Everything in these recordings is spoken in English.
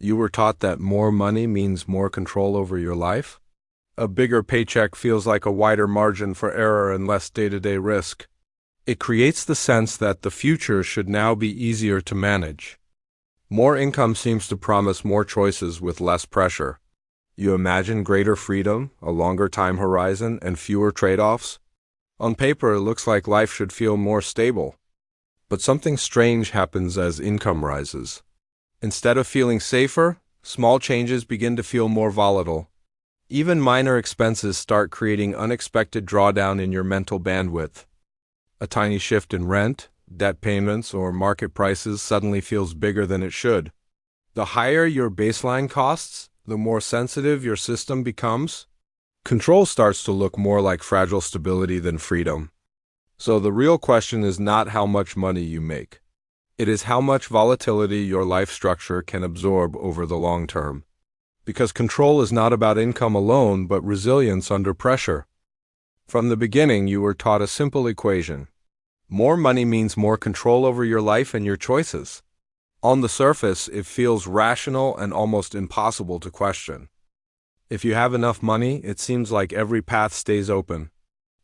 You were taught that more money means more control over your life? A bigger paycheck feels like a wider margin for error and less day-to-day risk. It creates the sense that the future should now be easier to manage. More income seems to promise more choices with less pressure. You imagine greater freedom, a longer time horizon, and fewer trade-offs? On paper, it looks like life should feel more stable. But something strange happens as income rises. Instead of feeling safer, small changes begin to feel more volatile. Even minor expenses start creating unexpected drawdown in your mental bandwidth. A tiny shift in rent, debt payments, or market prices suddenly feels bigger than it should. The higher your baseline costs, the more sensitive your system becomes. Control starts to look more like fragile stability than freedom. So the real question is not how much money you make. It is how much volatility your life structure can absorb over the long term. Because control is not about income alone, but resilience under pressure. From the beginning, you were taught a simple equation. More money means more control over your life and your choices. On the surface, it feels rational and almost impossible to question. If you have enough money, it seems like every path stays open.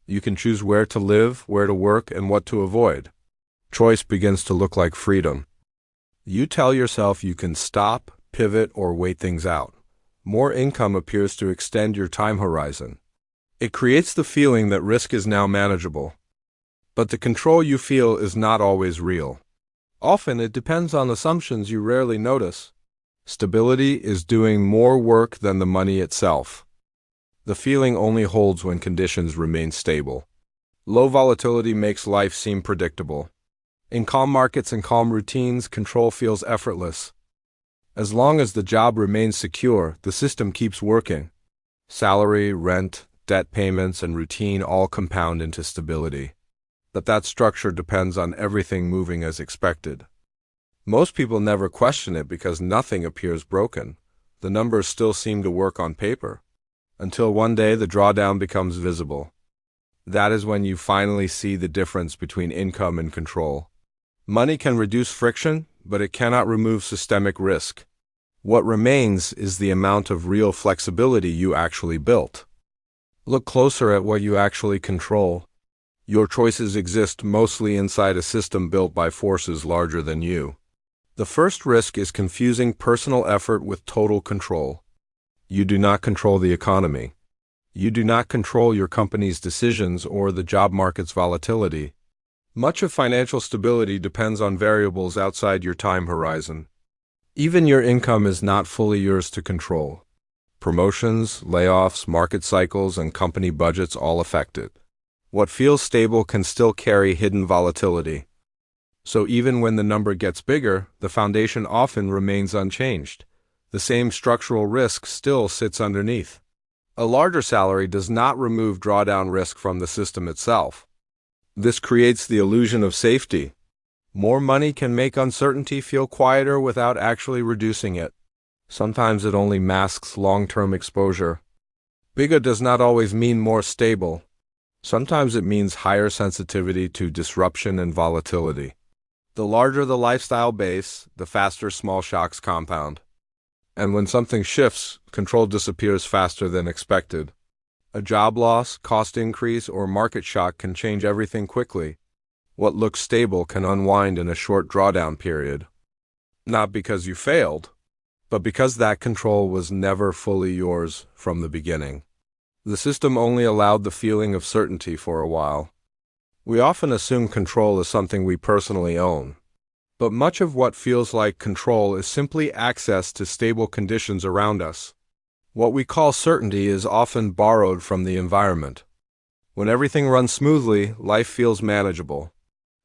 You can choose where to live, where to work, and what to avoid. Choice begins to look like freedom. You tell yourself you can stop, pivot, or wait things out. More income appears to extend your time horizon. It creates the feeling that risk is now manageable. But the control you feel is not always real. Often it depends on assumptions you rarely notice. Stability is doing more work than the money itself. The feeling only holds when conditions remain stable. Low volatility makes life seem predictable. In calm markets and calm routines, control feels effortless. As long as the job remains secure, the system keeps working. Salary, rent, debt payments, and routine all compound into stability. But that structure depends on everything moving as expected. Most people never question it because nothing appears broken. The numbers still seem to work on paper. Until one day the drawdown becomes visible. That is when you finally see the difference between income and control. Money can reduce friction, but it cannot remove systemic risk. What remains is the amount of real flexibility you actually built. Look closer at what you actually control. Your choices exist mostly inside a system built by forces larger than you. The first risk is confusing personal effort with total control. You do not control the economy. You do not control your company's decisions or the job market's volatility. Much of financial stability depends on variables outside your time horizon. Even your income is not fully yours to control. Promotions, layoffs, market cycles, and company budgets all affect it. What feels stable can still carry hidden volatility. So even when the number gets bigger, the foundation often remains unchanged. The same structural risk still sits underneath. A larger salary does not remove drawdown risk from the system itself. This creates the illusion of safety. More money can make uncertainty feel quieter without actually reducing it. Sometimes it only masks long-term exposure. Bigger does not always mean more stable. Sometimes it means higher sensitivity to disruption and volatility. The larger the lifestyle base, the faster small shocks compound. And when something shifts, control disappears faster than expected. A job loss, cost increase, or market shock can change everything quickly. What looks stable can unwind in a short drawdown period. Not because you failed, but because that control was never fully yours from the beginning. The system only allowed the feeling of certainty for a while. We often assume control is something we personally own. But much of what feels like control is simply access to stable conditions around us. What we call certainty is often borrowed from the environment. When everything runs smoothly, life feels manageable.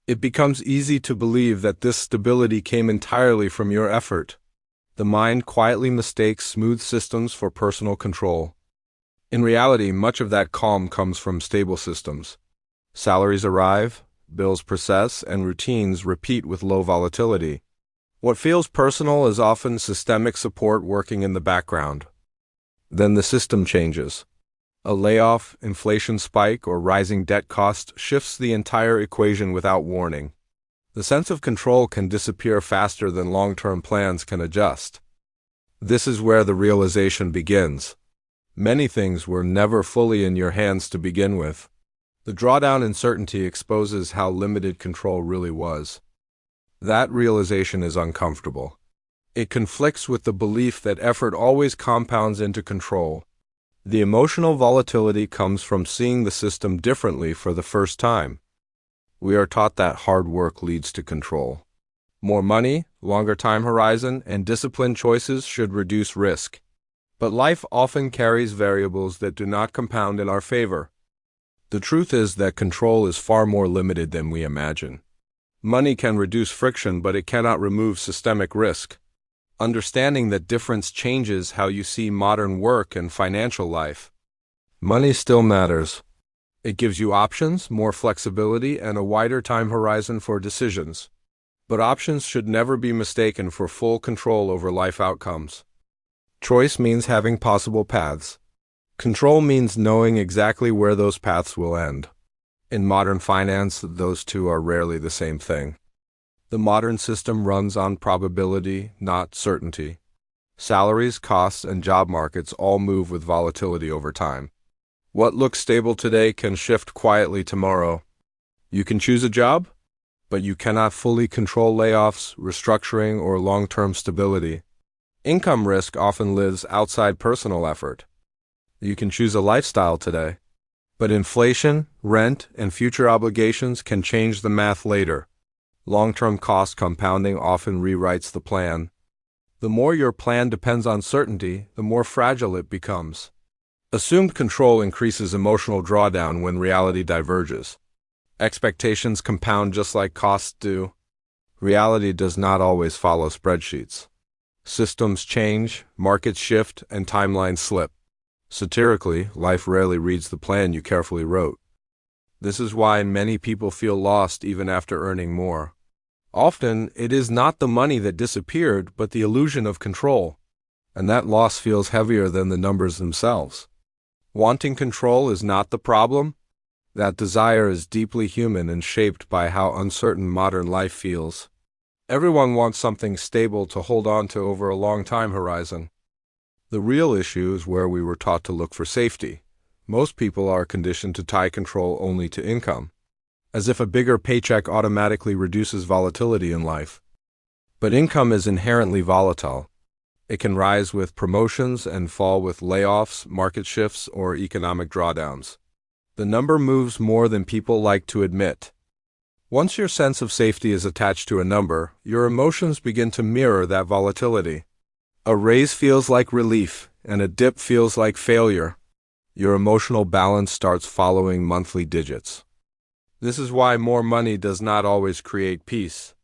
It becomes easy to believe that this stability came entirely from your effort. The mind quietly mistakes smooth systems for personal control. In reality, much of that calm comes from stable systems. Salaries arrive, bills process, and routines repeat with low volatility. What feels personal is often systemic support working in the background. Then the system changes. A layoff, inflation spike, or rising debt cost shifts the entire equation without warning. The sense of control can disappear faster than long-term plans can adjust. This is where the realization begins. Many things were never fully in your hands to begin with. The drawdown in certainty exposes how limited control really was. That realization is uncomfortable. It conflicts with the belief that effort always compounds into control. The emotional volatility comes from seeing the system differently for the first time. We are taught that hard work leads to control. More money, longer time horizon, and disciplined choices should reduce risk. But life often carries variables that do not compound in our favor. The truth is that control is far more limited than we imagine. Money can reduce friction, but it cannot remove systemic risk. Understanding that difference changes how you see modern work and financial life. Money still matters. It gives you options, more flexibility, and a wider time horizon for decisions. But options should never be mistaken for full control over life outcomes. Choice means having possible paths. Control means knowing exactly where those paths will end. In modern finance, those two are rarely the same thing. The modern system runs on probability, not certainty. Salaries, costs, and job markets all move with volatility over time. What looks stable today can shift quietly tomorrow. You can choose a job, but you cannot fully control layoffs, restructuring, or long-term stability. Income risk often lives outside personal effort. You can choose a lifestyle today, but inflation, rent, and future obligations can change the math later. Long-term cost compounding often rewrites the plan. The more your plan depends on certainty, the more fragile it becomes. Assumed control increases emotional drawdown when reality diverges. Expectations compound just like costs do. Reality does not always follow spreadsheets. Systems change, markets shift, and timelines slip. Satirically, life rarely reads the plan you carefully wrote. This is why many people feel lost even after earning more. Often, it is not the money that disappeared, but the illusion of control. And that loss feels heavier than the numbers themselves. Wanting control is not the problem. That desire is deeply human and shaped by how uncertain modern life feels. Everyone wants something stable to hold on to over a long time horizon. The real issue is where we were taught to look for safety. Most people are conditioned to tie control only to income, as if a bigger paycheck automatically reduces volatility in life. But income is inherently volatile. It can rise with promotions and fall with layoffs, market shifts, or economic drawdowns. The number moves more than people like to admit. Once your sense of safety is attached to a number, your emotions begin to mirror that volatility. A raise feels like relief, and a dip feels like failure. Your emotional balance starts following monthly digits. This is why more money does not always create peace.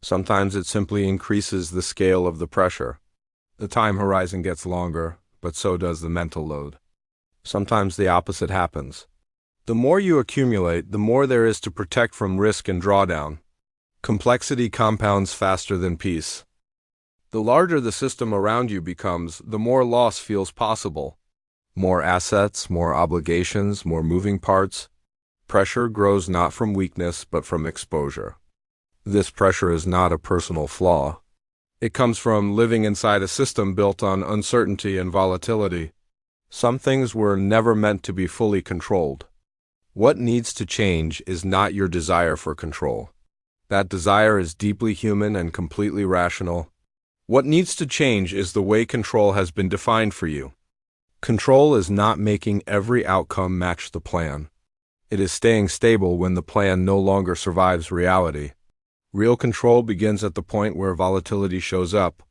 Sometimes it simply increases the scale of the pressure. The time horizon gets longer, but so does the mental load. Sometimes the opposite happens. The more you accumulate, the more there is to protect from risk and drawdown. Complexity compounds faster than peace. The larger the system around you becomes, the more loss feels possible. More assets, more obligations, more moving parts. Pressure grows not from weakness, but from exposure. This pressure is not a personal flaw. It comes from living inside a system built on uncertainty and volatility. Some things were never meant to be fully controlled. What needs to change is not your desire for control. That desire is deeply human and completely rational. What needs to change is the way control has been defined for you. Control is not making every outcome match the plan. It is staying stable when the plan no longer survives reality. Real control begins at the point where volatility shows up.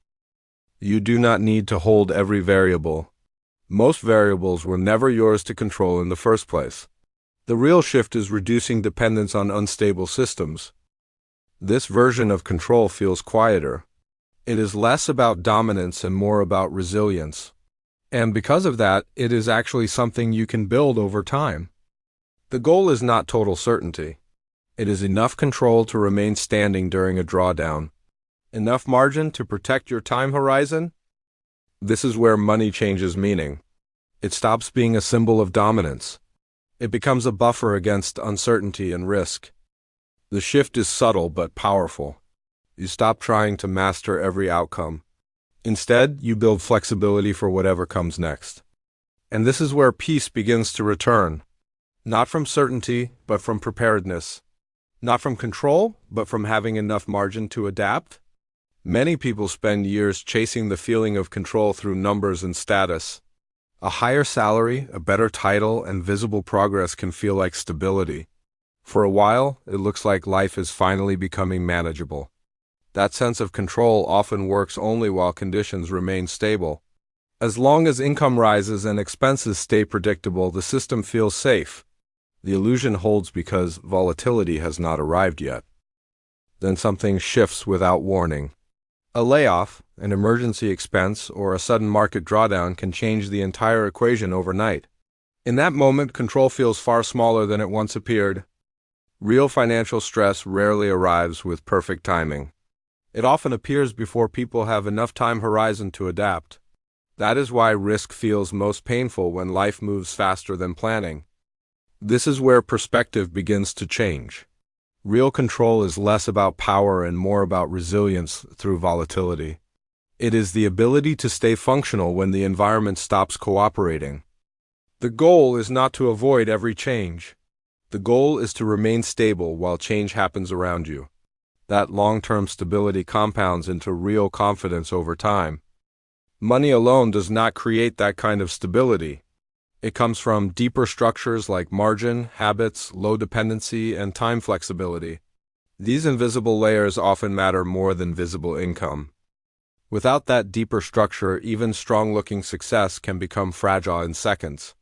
You do not need to hold every variable. Most variables were never yours to control in the first place. The real shift is reducing dependence on unstable systems. This version of control feels quieter. It is less about dominance and more about resilience. And because of that, it is actually something you can build over time. The goal is not total certainty. It is enough control to remain standing during a drawdown. Enough margin to protect your time horizon. This is where money changes meaning. It stops being a symbol of dominance. It becomes a buffer against uncertainty and risk. The shift is subtle but powerful. You stop trying to master every outcome. Instead, you build flexibility for whatever comes next. And this is where peace begins to return. Not from certainty, but from preparedness. Not from control, but from having enough margin to adapt. Many people spend years chasing the feeling of control through numbers and status. A higher salary, a better title, and visible progress can feel like stability. For a while, it looks like life is finally becoming manageable. That sense of control often works only while conditions remain stable. As long as income rises and expenses stay predictable, the system feels safe. The illusion holds because volatility has not arrived yet. Then something shifts without warning. A layoff, an emergency expense, or a sudden market drawdown can change the entire equation overnight. In that moment, control feels far smaller than it once appeared. Real financial stress rarely arrives with perfect timing. It often appears before people have enough time horizon to adapt. That is why risk feels most painful when life moves faster than planning. This is where perspective begins to change. Real control is less about power and more about resilience through volatility. It is the ability to stay functional when the environment stops cooperating. The goal is not to avoid every change. The goal is to remain stable while change happens around you. That long-term stability compounds into real confidence over time. Money alone does not create that kind of stability. It comes from deeper structures like margin, habits, low dependency, and time flexibility. These invisible layers often matter more than visible income. Without that deeper structure, even strong-looking success can become fragile in seconds.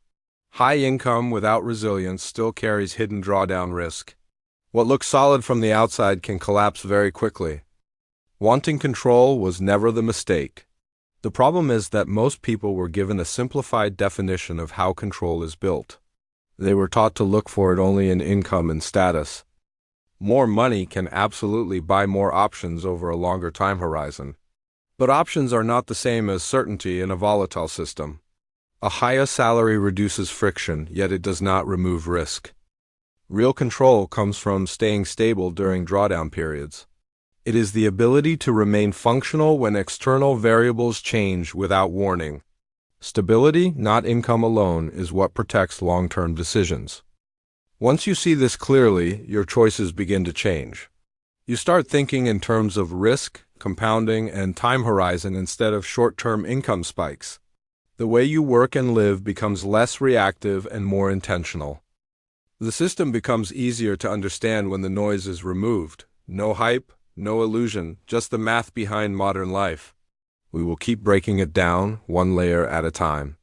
High income without resilience still carries hidden drawdown risk. What looks solid from the outside can collapse very quickly. Wanting control was never the mistake. The problem is that most people were given a simplified definition of how control is built. They were taught to look for it only in income and status. More money can absolutely buy more options over a longer time horizon. But options are not the same as certainty in a volatile system. A higher salary reduces friction, yet it does not remove risk. Real control comes from staying stable during drawdown periods. It is the ability to remain functional when external variables change without warning. Stability, not income alone, is what protects long-term decisions. Once you see this clearly, your choices begin to change. You start thinking in terms of risk, compounding, and time horizon instead of short-term income spikes. The way you work and live becomes less reactive and more intentional. The system becomes easier to understand when the noise is removed. No hype, no illusion, just the math behind modern life. We will keep breaking it down, one layer at a time.